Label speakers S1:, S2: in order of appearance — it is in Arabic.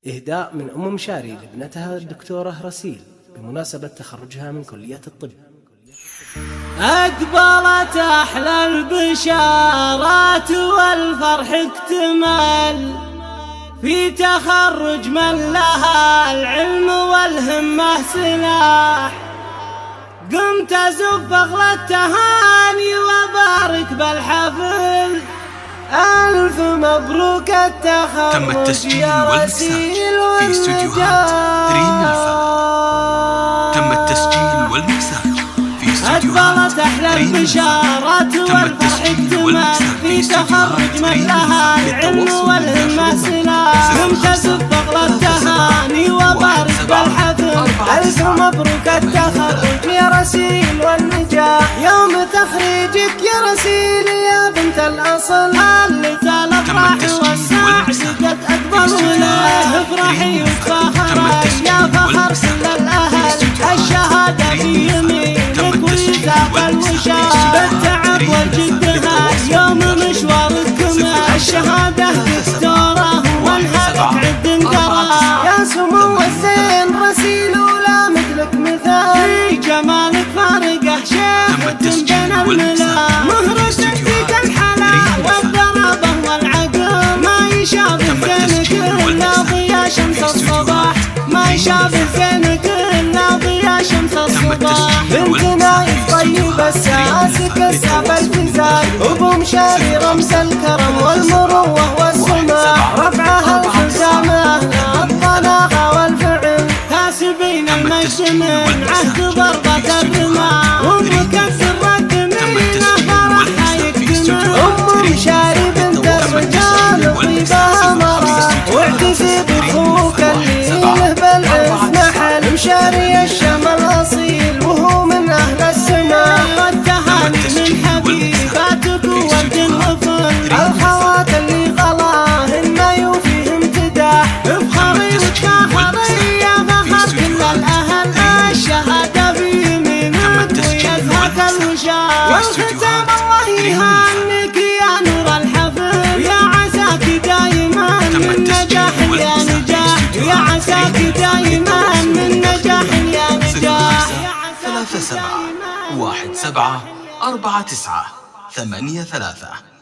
S1: إهداء من أم مشاري لابنتها الدكتورة رسيل بمناسبة تخرجها من كلية الطب.
S2: أقبلت أحلى البشارات والفرح اكتمل في تخرج من لها العلم والهمة سلاح. قمت أزف أغلى التهاني وبارك بالحفل، ألف مبروك التخرج.
S3: تم التسجيل والمكساج في استوديوهات ريم الفا. تم التسجيل والمكساج في استوديوهات
S2: أقبلت أحلى البشارات والفرح اكتمل في تخرج من لها العلم والهمة سلاح. قمت أزف أغلى التهاني وبارك بالحفل، ألف مبروك التخرج يا رسيل والنجاح. يوم تخريجك يا رسيل يا بنت الأصل، اللي الأفراح والسعد قد أقبلوا له. افرحي وتفاخري يا فخر كل الأهل، الشهادة في يمينك ويزاق الوشاح. بالتعب والجدها يوم مشوارك كمل، الشهادة دكتورة والهدف عد انقرا. يا سمو الزين رسيل ولا مثلك مثال، في جمالك فارقه شيخة بين الملا. مهرتك فيك الحلا والضربة والعقل، ما يشابه زينك إلا ضياء شمس الصباح. ما يشابه زينك إلا ضياء شمس الصباح. بنت نايف طيب الساسك الساب الجزاي، أبو مشاري رمز الكرم والمروة والسماح. رفعها الحزام أهل الطلاقة والفعل، كاسبين المجد من عهد ضربة الرماح. ومكسر الدمينة فرحها يكتمل، أم مشاري بنت الرجال طيبها مرة. واعتزي بأخوك اللي له بالعز محل، مشاري الشمل أصيل وهو من أهل السماء. التهاني من حبيباتك وورد الغفل، الخوات اللي غلاهن يوفيه امتداح. افخري وتفاخري يا فخر كل الأهل، الشهادة في يمينك ويزهق الوشاح. والختام الله يهنيك يا نور الحفل، يا عساك دايما من نجاح يا نجاح. يا عساك دايما من نجاح يا نجاح.
S3: 37 17 49 83.